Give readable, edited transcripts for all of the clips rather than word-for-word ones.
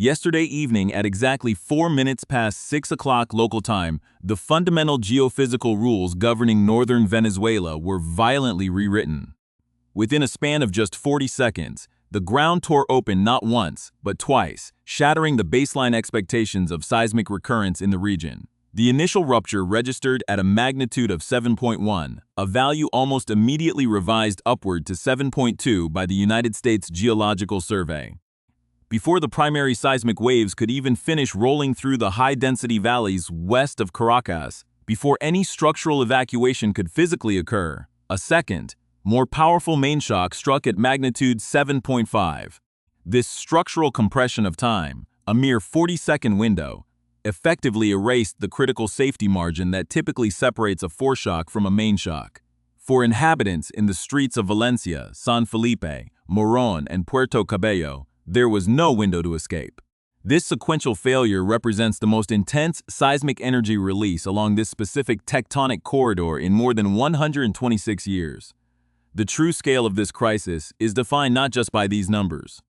Yesterday evening at exactly 4 minutes past 6 o'clock local time, the fundamental geophysical rules governing northern Venezuela were violently rewritten. Within a span of just 40 seconds, the ground tore open not once, but twice, shattering the baseline expectations of seismic recurrence in the region. The initial rupture registered at a magnitude of 7.1, a value almost immediately revised upward to 7.2 by the United States Geological Survey. Before the primary seismic waves could even finish rolling through the high-density valleys west of Caracas, before any structural evacuation could physically occur, a second, more powerful mainshock struck at magnitude 7.5. This structural compression of time, a mere 40-second window, effectively erased the critical safety margin that typically separates a foreshock from a mainshock. For inhabitants in the streets of Valencia, San Felipe, Morón, and Puerto Cabello, there was no window to escape. This sequential failure represents the most intense seismic energy release along this specific tectonic corridor in more than 126 years. The true scale of this crisis is defined not just by these numbers,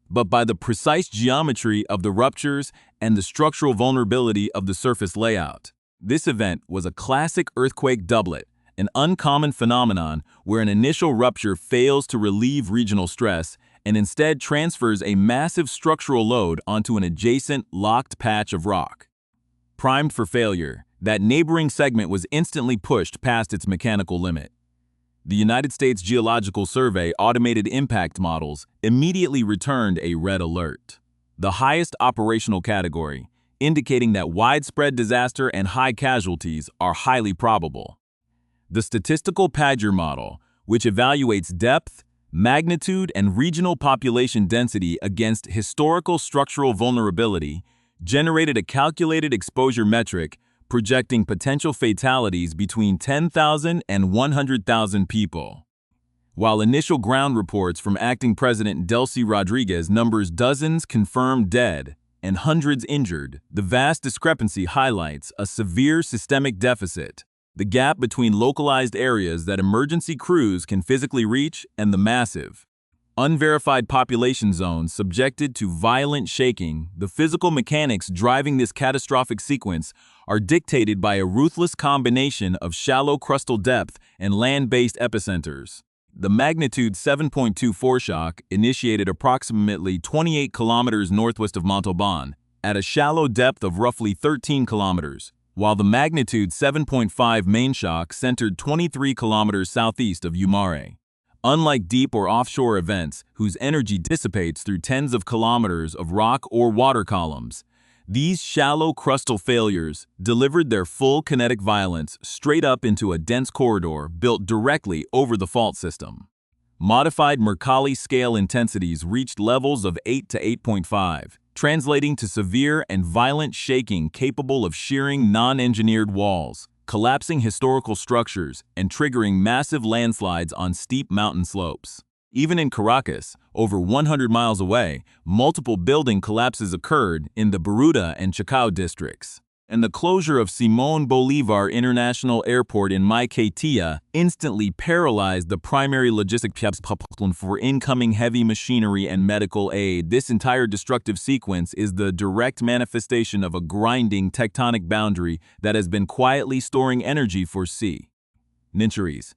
but by the precise geometry of the ruptures and the structural vulnerability of the surface layout. This event was a classic earthquake doublet, an uncommon phenomenon where an initial rupture fails to relieve regional stress and instead transfers a massive structural load onto an adjacent, locked patch of rock. Primed for failure, that neighboring segment was instantly pushed past its mechanical limit. The United States Geological Survey automated impact models immediately returned a red alert, the highest operational category, indicating that widespread disaster and high casualties are highly probable. The statistical Padger model, which evaluates depth, magnitude, and regional population density against historical structural vulnerability, generated a calculated exposure metric projecting potential fatalities between 10,000 and 100,000 people. While initial ground reports from acting President Delcy Rodriguez numbers dozens confirmed dead and hundreds injured, the vast discrepancy highlights a severe systemic deficit, the gap between localized areas that emergency crews can physically reach and the massive, unverified population zones subjected to violent shaking. The physical mechanics driving this catastrophic sequence are dictated by a ruthless combination of shallow crustal depth and land-based epicenters. The magnitude 7.2 foreshock initiated approximately 28 kilometers northwest of Montalban, at a shallow depth of roughly 13 kilometers, while the magnitude 7.5 mainshock centered 23 kilometers southeast of Umare. Unlike deep or offshore events whose energy dissipates through tens of kilometers of rock or water columns, these shallow crustal failures delivered their full kinetic violence straight up into a dense corridor built directly over the fault system. Modified Mercalli Scale intensities reached levels of 8 to 8.5, translating to severe and violent shaking capable of shearing non-engineered walls, collapsing historical structures, and triggering massive landslides on steep mountain slopes. Even in Caracas, over 100 miles away, multiple building collapses occurred in the Baruta and Chacao districts. And the closure of Simón Bolívar International Airport in Maiquetía instantly paralyzed the primary logistic pipeline for incoming heavy machinery and medical aid. This entire destructive sequence is the direct manifestation of a grinding tectonic boundary that has been quietly storing energy for centuries.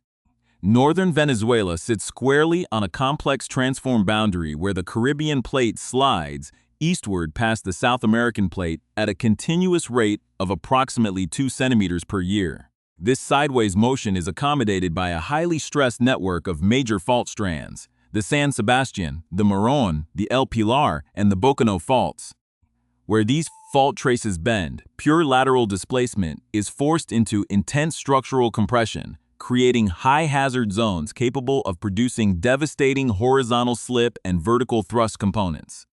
Northern Venezuela sits squarely on a complex transform boundary where the Caribbean plate slides eastward past the South American plate at a continuous rate of approximately 2 centimeters per year. This sideways motion is accommodated by a highly stressed network of major fault strands, the San Sebastian, the Morón, the El Pilar, and the Bocano faults. Where these fault traces bend, pure lateral displacement is forced into intense structural compression, creating high-hazard zones capable of producing devastating horizontal slip and vertical thrust components.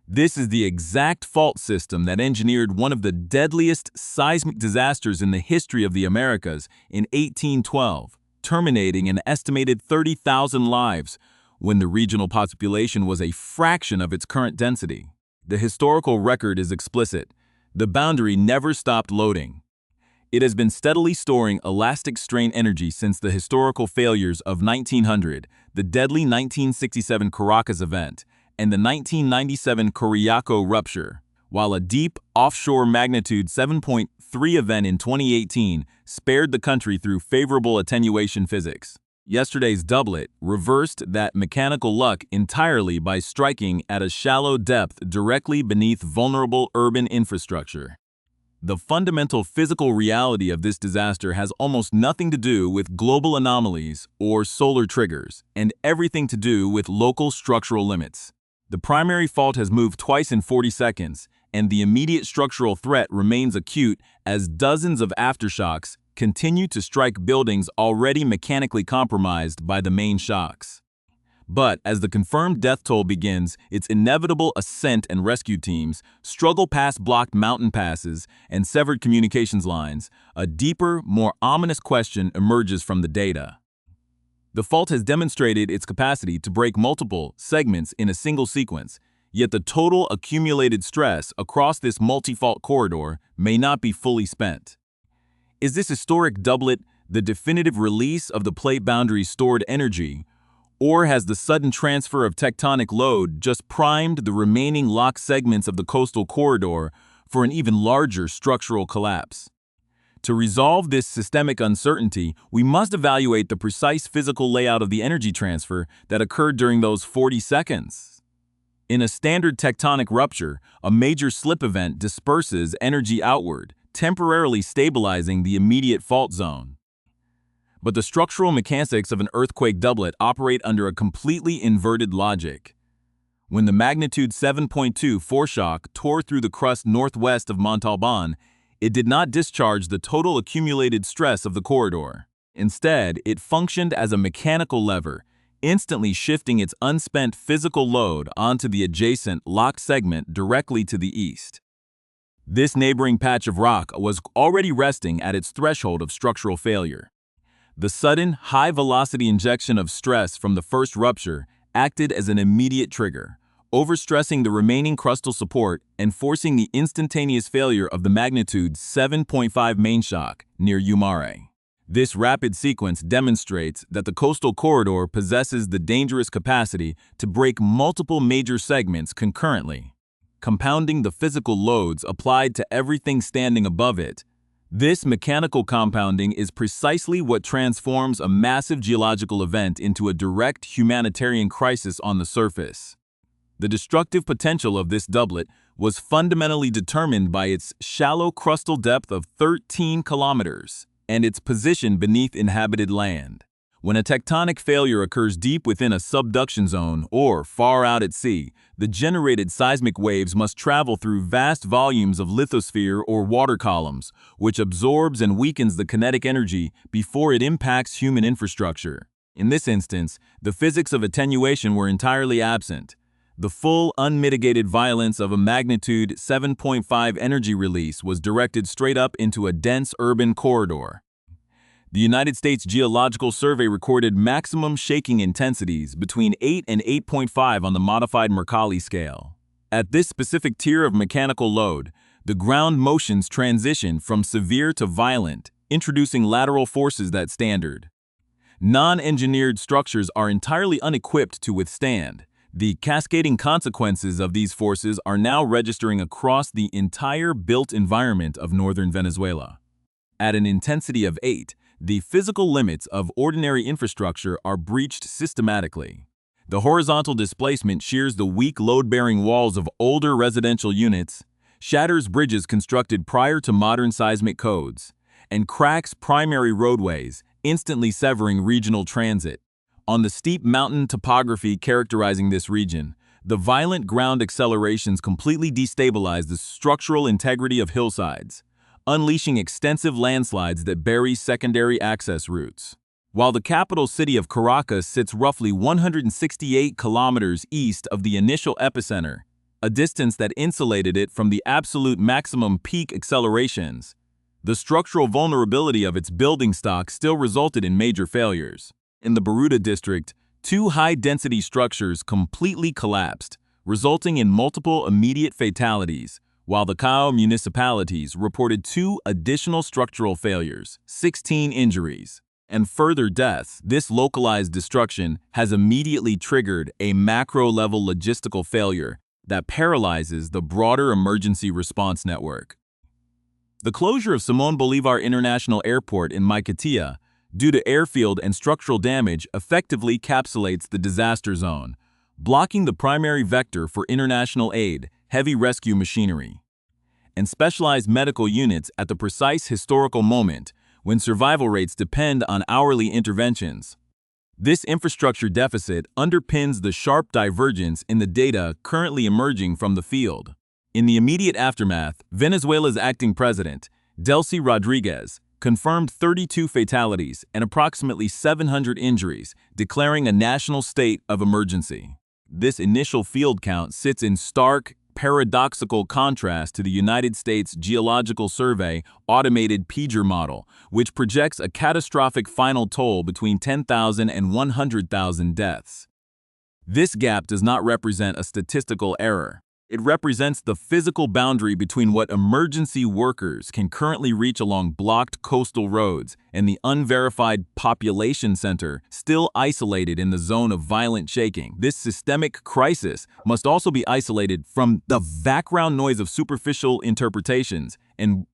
This is the exact fault system that engineered one of the deadliest seismic disasters in the history of the Americas in 1812, terminating an estimated 30,000 lives when the regional population was a fraction of its current density. The historical record is explicit. The boundary never stopped loading. It has been steadily storing elastic strain energy since the historical failures of 1900, the deadly 1967 Caracas event, and the 1997 Coriaco rupture, while a deep, offshore magnitude 7.3 event in 2018 spared the country through favorable attenuation physics. Yesterday's Doublet reversed that mechanical luck entirely by striking at a shallow depth directly beneath vulnerable urban infrastructure. The fundamental physical reality of this disaster has almost nothing to do with global anomalies or solar triggers, and everything to do with local structural limits. The primary fault has moved twice in 40 seconds, and the immediate structural threat remains acute as dozens of aftershocks continue to strike buildings already mechanically compromised by the main shocks. But as the confirmed death toll begins, its inevitable ascent and rescue teams struggle past blocked mountain passes and severed communications lines, a deeper, more ominous question emerges from the data. The fault has demonstrated its capacity to break multiple segments in a single sequence, yet the total accumulated stress across this multi-fault corridor may not be fully spent. Is this historic doublet the definitive release of the plate boundary's stored energy, or has the sudden transfer of tectonic load just primed the remaining locked segments of the coastal corridor for an even larger structural collapse? To resolve this systemic uncertainty, we must evaluate the precise physical layout of the energy transfer that occurred during those 40 seconds. In a standard tectonic rupture, a major slip event disperses energy outward, temporarily stabilizing the immediate fault zone. But the structural mechanics of an earthquake doublet operate under a completely inverted logic. When the magnitude 7.2 foreshock tore through the crust northwest of Montalban, it did not discharge the total accumulated stress of the corridor. Instead, it functioned as a mechanical lever, instantly shifting its unspent physical load onto the adjacent locked segment directly to the east. This neighboring patch of rock was already resting at its threshold of structural failure. The sudden, high-velocity injection of stress from the first rupture acted as an immediate trigger, overstressing the remaining crustal support and forcing the instantaneous failure of the magnitude 7.5 mainshock near Umare. This rapid sequence demonstrates that the coastal corridor possesses the dangerous capacity to break multiple major segments concurrently, compounding the physical loads applied to everything standing above it. This mechanical compounding is precisely what transforms a massive geological event into a direct humanitarian crisis on the surface. The destructive potential of this doublet was fundamentally determined by its shallow crustal depth of 13 kilometers and its position beneath inhabited land. When a tectonic failure occurs deep within a subduction zone or far out at sea, the generated seismic waves must travel through vast volumes of lithosphere or water columns, which absorbs and weakens the kinetic energy before it impacts human infrastructure. In this instance, the physics of attenuation were entirely absent. The full, unmitigated violence of a magnitude 7.5 energy release was directed straight up into a dense urban corridor. The United States Geological Survey recorded maximum shaking intensities between 8 and 8.5 on the Modified Mercalli Scale. At this specific tier of mechanical load, the ground motions transition from severe to violent, introducing lateral forces that standard non-engineered structures are entirely unequipped to withstand. The cascading consequences of these forces are now registering across the entire built environment of northern Venezuela. At an intensity of 8, the physical limits of ordinary infrastructure are breached systematically. The horizontal displacement shears the weak load-bearing walls of older residential units, shatters bridges constructed prior to modern seismic codes, and cracks primary roadways, instantly severing regional transit. On the steep mountain topography characterizing this region, the violent ground accelerations completely destabilize the structural integrity of hillsides, unleashing extensive landslides that bury secondary access routes. While the capital city of Caracas sits roughly 168 kilometers east of the initial epicenter, a distance that insulated it from the absolute maximum peak accelerations, the structural vulnerability of its building stock still resulted in major failures. In the Baruta district, 2 high-density structures completely collapsed, resulting in multiple immediate fatalities, while the Callao municipalities reported 2 additional structural failures, 16 injuries. and further deaths. This localized destruction has immediately triggered a macro-level logistical failure that paralyzes the broader emergency response network. The closure of Simón Bolívar International Airport in Maiquetía, due to airfield and structural damage, effectively encapsulates the disaster zone, blocking the primary vector for international aid, heavy rescue machinery, and specialized medical units at the precise historical moment when survival rates depend on hourly interventions. This infrastructure deficit underpins the sharp divergence in the data currently emerging from the field. In the immediate aftermath, Venezuela's acting president, Delcy Rodriguez, confirmed 32 fatalities and approximately 700 injuries, declaring a national state of emergency. This initial field count sits in stark, paradoxical contrast to the United States Geological Survey automated PGER model, which projects a catastrophic final toll between 10,000 and 100,000 deaths. This gap does not represent a statistical error. It represents the physical boundary between what emergency workers can currently reach along blocked coastal roads and the unverified population center still isolated in the zone of violent shaking. This systemic crisis must also be isolated from the background noise of superficial interpretations and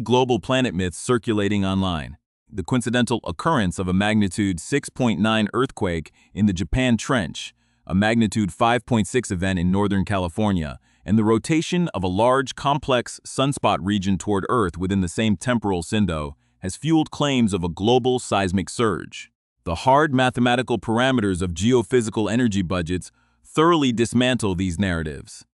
global planet myths circulating online. The coincidental occurrence of a magnitude 6.9 earthquake in the Japan Trench, a magnitude 5.6 event in Northern California, and the rotation of a large, complex sunspot region toward Earth within the same temporal window has fueled claims of a global seismic surge. The hard mathematical parameters of geophysical energy budgets thoroughly dismantle these narratives.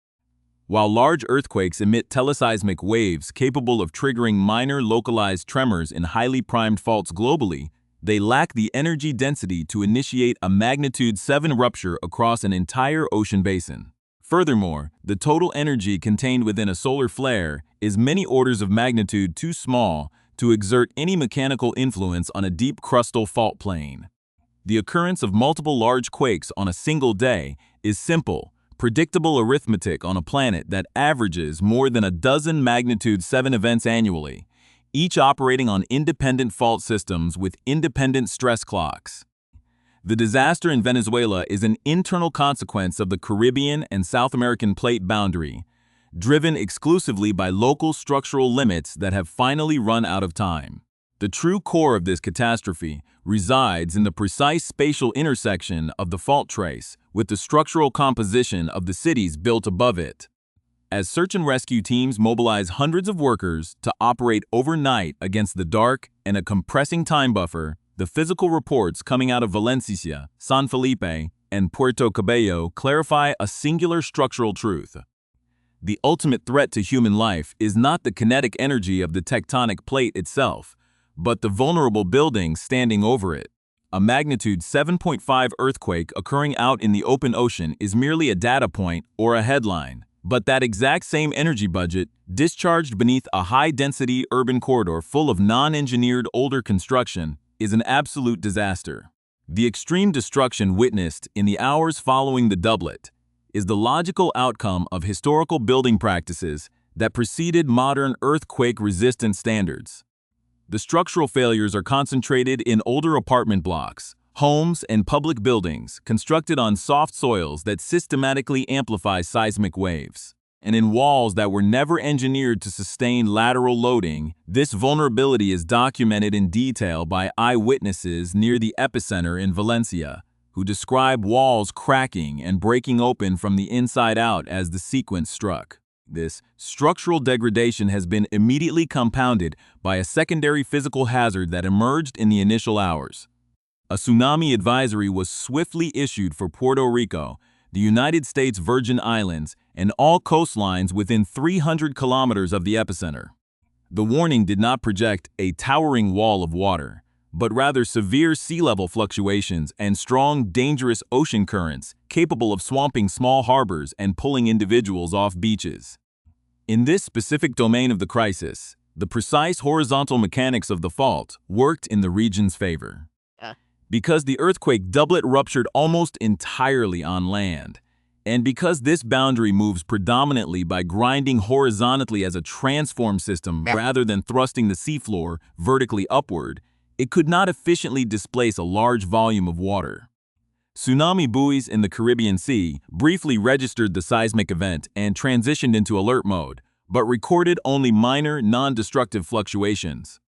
While large earthquakes emit teleseismic waves capable of triggering minor localized tremors in highly primed faults globally, they lack the energy density to initiate a magnitude 7 rupture across an entire ocean basin. Furthermore, the total energy contained within a solar flare is many orders of magnitude too small to exert any mechanical influence on a deep crustal fault plane. The occurrence of multiple large quakes on a single day is simple, predictable arithmetic on a planet that averages more than a dozen magnitude 7 events annually, each operating on independent fault systems with independent stress clocks. The disaster in Venezuela is an internal consequence of the Caribbean and South American plate boundary, driven exclusively by local structural limits that have finally run out of time. The true core of this catastrophe resides in the precise spatial intersection of the fault trace with the structural composition of the cities built above it. As search and rescue teams mobilize hundreds of workers to operate overnight against the dark and a compressing time buffer, the physical reports coming out of Valencia, San Felipe, and Puerto Cabello clarify a singular structural truth. The ultimate threat to human life is not the kinetic energy of the tectonic plate itself, but the vulnerable buildings standing over it. A magnitude 7.5 earthquake occurring out in the open ocean is merely a data point or a headline. But that exact same energy budget, discharged beneath a high-density urban corridor full of non-engineered older construction, is an absolute disaster. The extreme destruction witnessed in the hours following the doublet is the logical outcome of historical building practices that preceded modern earthquake-resistant standards. The structural failures are concentrated in older apartment blocks, homes and public buildings constructed on soft soils that systematically amplify seismic waves. And in walls that were never engineered to sustain lateral loading, this vulnerability is documented in detail by eyewitnesses near the epicenter in Valencia, who describe walls cracking and breaking open from the inside out as the sequence struck. This structural degradation has been immediately compounded by a secondary physical hazard that emerged in the initial hours. A tsunami advisory was swiftly issued for Puerto Rico, the United States Virgin Islands, and all coastlines within 300 kilometers of the epicenter. The warning did not project a towering wall of water, but rather severe sea level fluctuations and strong, dangerous ocean currents capable of swamping small harbors and pulling individuals off beaches. In this specific domain of the crisis, the precise horizontal mechanics of the fault worked in the region's favor. Because the earthquake doublet ruptured almost entirely on land, and because this boundary moves predominantly by grinding horizontally as a transform system rather than thrusting the seafloor vertically upward, it could not efficiently displace a large volume of water. Tsunami buoys in the Caribbean Sea briefly registered the seismic event and transitioned into alert mode, but recorded only minor, non-destructive fluctuations.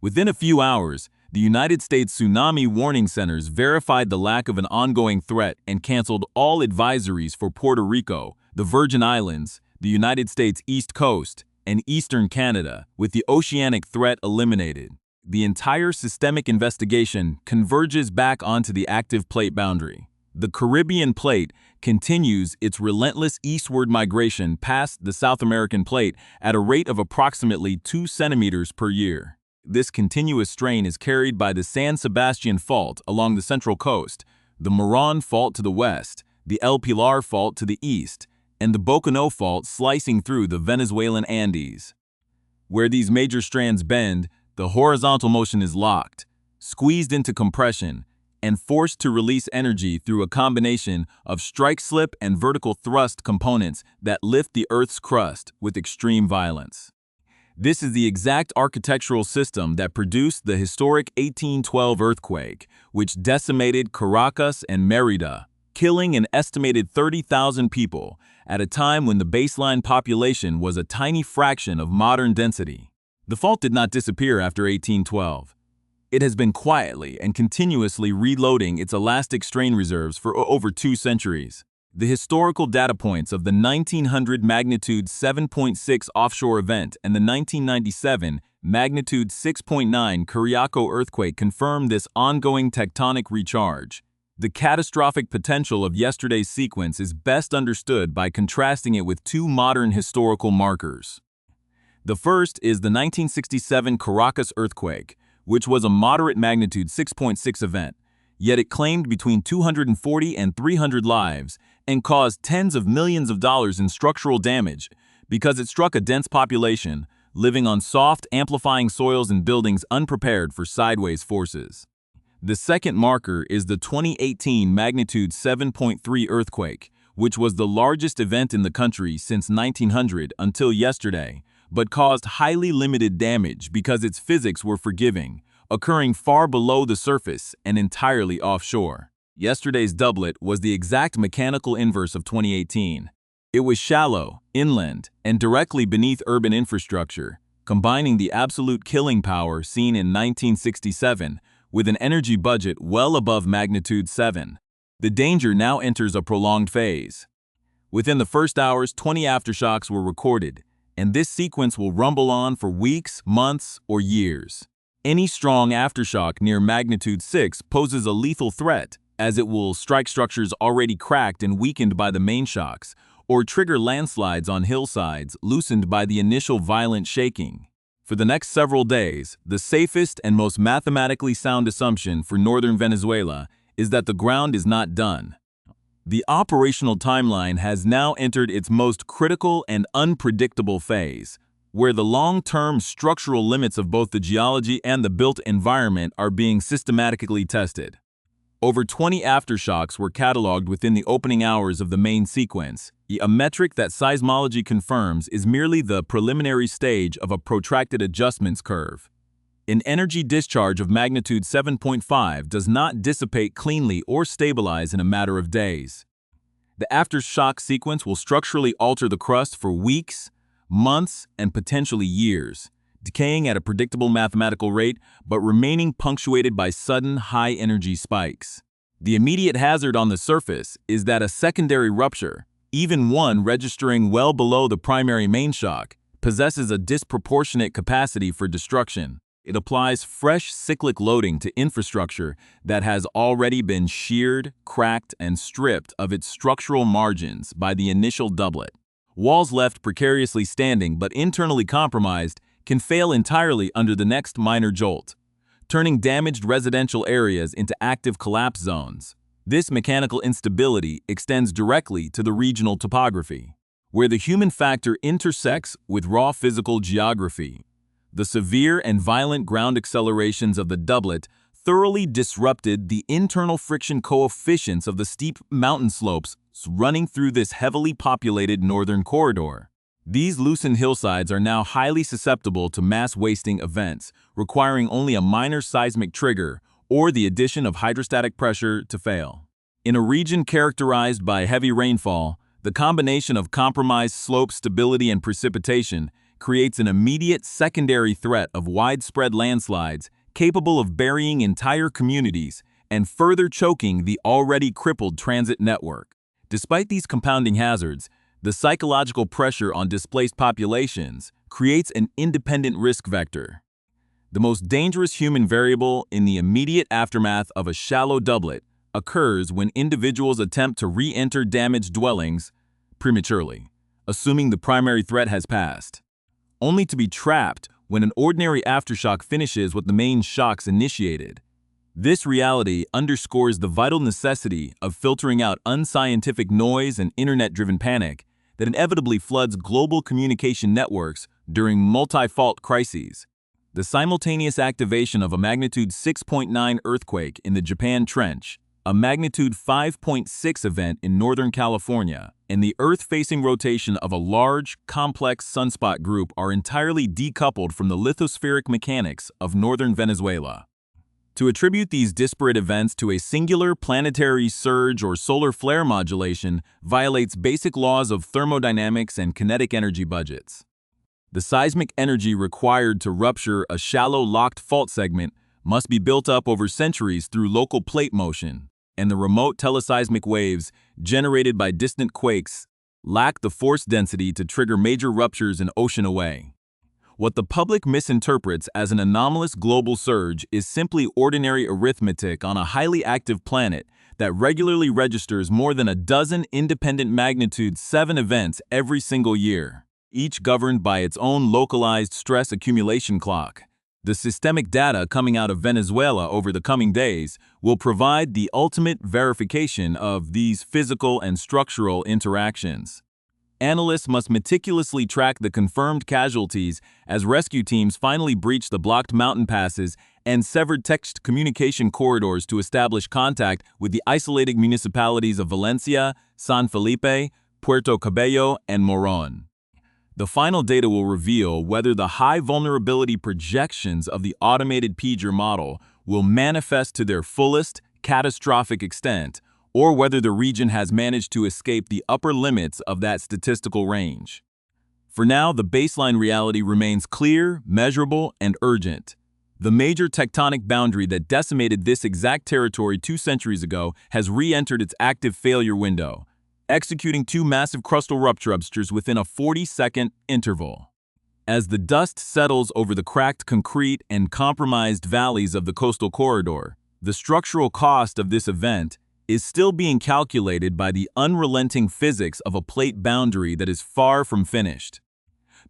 Within a few hours, the United States Tsunami Warning Centers verified the lack of an ongoing threat and canceled all advisories for Puerto Rico, the Virgin Islands, the United States East Coast, and eastern Canada, with the oceanic threat eliminated. The entire systemic investigation converges back onto the active plate boundary. The Caribbean plate continues its relentless eastward migration past the South American plate at a rate of approximately 2 centimeters per year. This continuous strain is carried by the San Sebastian Fault along the central coast, the Moron Fault to the west, the El Pilar Fault to the east, and the Boconó Fault slicing through the Venezuelan Andes. Where these major strands bend, the horizontal motion is locked, squeezed into compression, and forced to release energy through a combination of strike-slip and vertical thrust components that lift the Earth's crust with extreme violence. This is the exact architectural system that produced the historic 1812 earthquake, which decimated Caracas and Mérida, killing an estimated 30,000 people at a time when the baseline population was a tiny fraction of modern density. The fault did not disappear after 1812. It has been quietly and continuously reloading its elastic strain reserves for over 2 centuries. The historical data points of the 1900 magnitude 7.6 offshore event and the 1997 magnitude 6.9 Cariaco earthquake confirm this ongoing tectonic recharge. The catastrophic potential of yesterday's sequence is best understood by contrasting it with 2 modern historical markers. The first is the 1967 Caracas earthquake, which was a moderate magnitude 6.6 event, yet it claimed between 240 and 300 lives and caused tens of millions of dollars in structural damage because it struck a dense population living on soft, amplifying soils and buildings unprepared for sideways forces. The second marker is the 2018 magnitude 7.3 earthquake, which was the largest event in the country since 1900 until yesterday, but caused highly limited damage because its physics were forgiving, occurring far below the surface and entirely offshore. Yesterday's doublet was the exact mechanical inverse of 2018. It was shallow, inland, and directly beneath urban infrastructure, combining the absolute killing power seen in 1967 with an energy budget well above magnitude 7. The danger now enters a prolonged phase. Within the first hours, 20 aftershocks were recorded, and this sequence will rumble on for weeks, months, or years. Any strong aftershock near magnitude 6 poses a lethal threat, as it will strike structures already cracked and weakened by the main shocks, or trigger landslides on hillsides loosened by the initial violent shaking. For the next several days, the safest and most mathematically sound assumption for northern Venezuela is that the ground is not done. The operational timeline has now entered its most critical and unpredictable phase, where the long-term structural limits of both the geology and the built environment are being systematically tested. Over 20 aftershocks were cataloged within the opening hours of the main sequence, a metric that seismology confirms is merely the preliminary stage of a protracted adjustments curve. An energy discharge of magnitude 7.5 does not dissipate cleanly or stabilize in a matter of days. The aftershock sequence will structurally alter the crust for weeks, months, and potentially years, decaying at a predictable mathematical rate but remaining punctuated by sudden high-energy spikes. The immediate hazard on the surface is that a secondary rupture, even one registering well below the primary main shock, possesses a disproportionate capacity for destruction. It applies fresh cyclic loading to infrastructure that has already been sheared, cracked, and stripped of its structural margins by the initial doublet. Walls left precariously standing but internally compromised can fail entirely under the next minor jolt, turning damaged residential areas into active collapse zones. This mechanical instability extends directly to the regional topography, where the human factor intersects with raw physical geography. The severe and violent ground accelerations of the doublet thoroughly disrupted the internal friction coefficients of the steep mountain slopes running through this heavily populated northern corridor. These loosened hillsides are now highly susceptible to mass-wasting events, requiring only a minor seismic trigger or the addition of hydrostatic pressure to fail. In a region characterized by heavy rainfall, the combination of compromised slope stability and precipitation creates an immediate secondary threat of widespread landslides capable of burying entire communities and further choking the already crippled transit network. Despite these compounding hazards, the psychological pressure on displaced populations creates an independent risk vector. The most dangerous human variable in the immediate aftermath of a shallow doublet occurs when individuals attempt to re-enter damaged dwellings prematurely, assuming the primary threat has passed, only to be trapped when an ordinary aftershock finishes what the main shocks initiated. This reality underscores the vital necessity of filtering out unscientific noise and internet-driven panic that inevitably floods global communication networks during multi-fault crises. The simultaneous activation of a magnitude 6.9 earthquake in the Japan Trench, a magnitude 5.6 event in Northern California, and the Earth-facing rotation of a large, complex sunspot group are entirely decoupled from the lithospheric mechanics of northern Venezuela. To attribute these disparate events to a singular planetary surge or solar flare modulation violates basic laws of thermodynamics and kinetic energy budgets. The seismic energy required to rupture a shallow locked fault segment must be built up over centuries through local plate motion, and the remote teleseismic waves generated by distant quakes lack the force density to trigger major ruptures an ocean away. What the public misinterprets as an anomalous global surge is simply ordinary arithmetic on a highly active planet that regularly registers more than a dozen independent magnitude 7 events every single year, each governed by its own localized stress accumulation clock. The systemic data coming out of Venezuela over the coming days will provide the ultimate verification of these physical and structural interactions. Analysts must meticulously track the confirmed casualties as rescue teams finally breach the blocked mountain passes and severed text communication corridors to establish contact with the isolated municipalities of Valencia, San Felipe, Puerto Cabello, and Morón. The final data will reveal whether the high vulnerability projections of the automated pager model will manifest to their fullest, catastrophic extent, or whether the region has managed to escape the upper limits of that statistical range. For now, the baseline reality remains clear, measurable, and urgent. The major tectonic boundary that decimated this exact territory 2 centuries ago has re-entered its active failure window, executing 2 massive crustal ruptures within a 40-second interval. As the dust settles over the cracked concrete and compromised valleys of the coastal corridor, the structural cost of this event is still being calculated by the unrelenting physics of a plate boundary that is far from finished.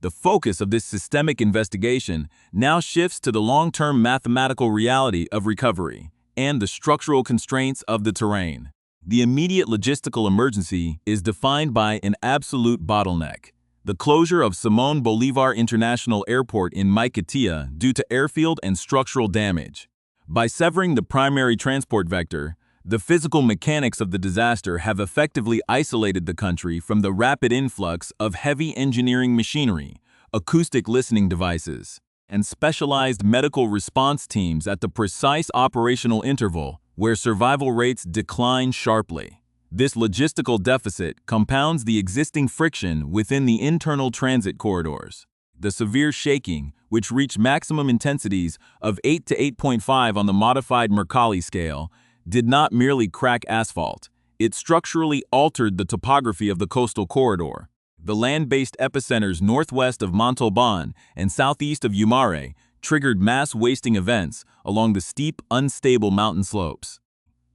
The focus of this systemic investigation now shifts to the long-term mathematical reality of recovery and the structural constraints of the terrain. The immediate logistical emergency is defined by an absolute bottleneck: the closure of Simón Bolívar International Airport in Maiquetía due to airfield and structural damage. By severing the primary transport vector, the physical mechanics of the disaster have effectively isolated the country from the rapid influx of heavy engineering machinery, acoustic listening devices, and specialized medical response teams at the precise operational interval where survival rates decline sharply. This logistical deficit compounds the existing friction within the internal transit corridors. The severe shaking, which reached maximum intensities of 8 to 8.5 on the Modified Mercalli Scale, did not merely crack asphalt. It structurally altered the topography of the coastal corridor. The land-based epicenters northwest of Montalban and southeast of Yumare triggered mass wasting events along the steep, unstable mountain slopes,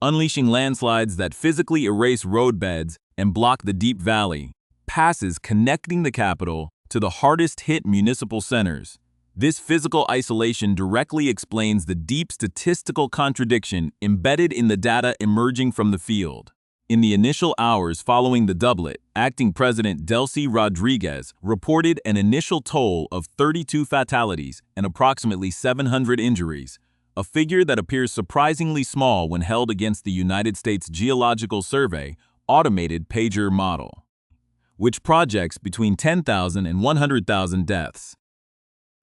unleashing landslides that physically erase roadbeds and block the deep valley passes connecting the capital to the hardest-hit municipal centers. This physical isolation directly explains the deep statistical contradiction embedded in the data emerging from the field. In the initial hours following the doublet, Acting President Delcy Rodriguez reported an initial toll of 32 fatalities and approximately 700 injuries, a figure that appears surprisingly small when held against the United States Geological Survey automated pager model. which projects between 10,000 and 100,000 deaths.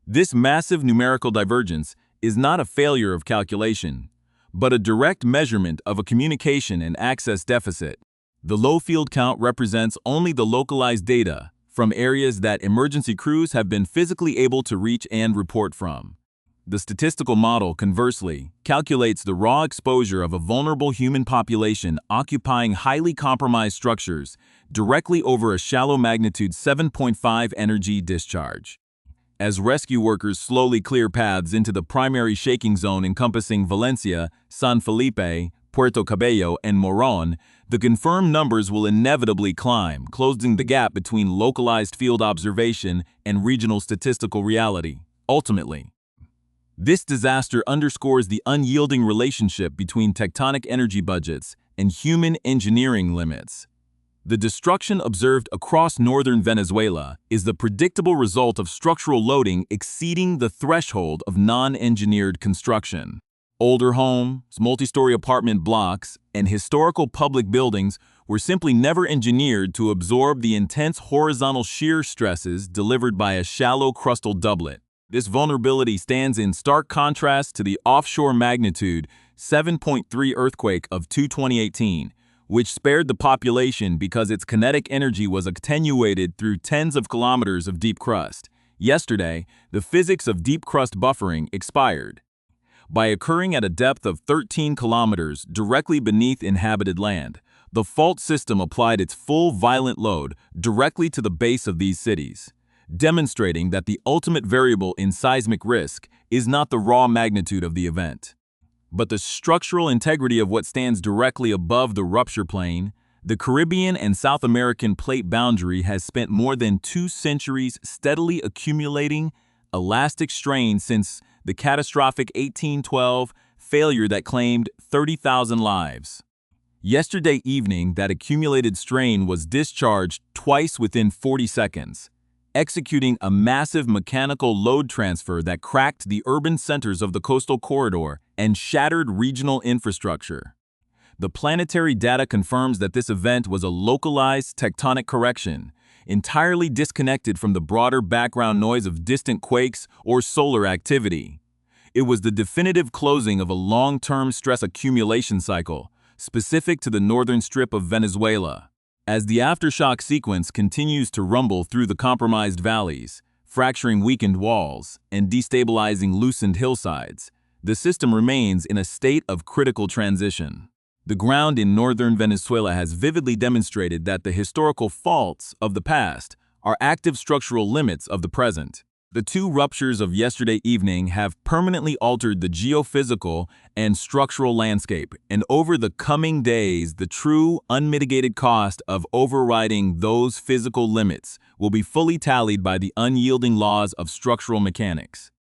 This massive numerical divergence is not a failure of calculation, but a direct measurement of a communication and access deficit. The low field count represents only the localized data from areas that emergency crews have been physically able to reach and report from. The statistical model, conversely, calculates the raw exposure of a vulnerable human population occupying highly compromised structures directly over a shallow magnitude 7.5 energy discharge. As rescue workers slowly clear paths into the primary shaking zone encompassing Valencia, San Felipe, Puerto Cabello, and Morón, the confirmed numbers will inevitably climb, closing the gap between localized field observation and regional statistical reality. Ultimately, this disaster underscores the unyielding relationship between tectonic energy budgets and human engineering limits. The destruction observed across northern Venezuela is the predictable result of structural loading exceeding the threshold of non-engineered construction. Older homes, multi-story apartment blocks, and historical public buildings were simply never engineered to absorb the intense horizontal shear stresses delivered by a shallow crustal doublet. This vulnerability stands in stark contrast to the offshore magnitude 7.3 earthquake of 2018, which spared the population because its kinetic energy was attenuated through tens of kilometers of deep crust. Yesterday, the physics of deep crust buffering expired. By occurring at a depth of 13 kilometers directly beneath inhabited land, the fault system applied its full violent load directly to the base of these cities, demonstrating that the ultimate variable in seismic risk is not the raw magnitude of the event, but the structural integrity of what stands directly above the rupture plane. The Caribbean and South American plate boundary has spent more than 2 centuries steadily accumulating elastic strain since the catastrophic 1812 failure that claimed 30,000 lives. Yesterday evening, that accumulated strain was discharged twice within 40 seconds, executing a massive mechanical load transfer that cracked the urban centers of the coastal corridor and shattered regional infrastructure. The planetary data confirms that this event was a localized tectonic correction, entirely disconnected from the broader background noise of distant quakes or solar activity. It was the definitive closing of a long-term stress accumulation cycle, specific to the northern strip of Venezuela. As the aftershock sequence continues to rumble through the compromised valleys, fracturing weakened walls and destabilizing loosened hillsides, the system remains in a state of critical transition. The ground in northern Venezuela has vividly demonstrated that the historical faults of the past are active structural limits of the present. The 2 ruptures of yesterday evening have permanently altered the geophysical and structural landscape, and over the coming days, the true, unmitigated cost of overriding those physical limits will be fully tallied by the unyielding laws of structural mechanics.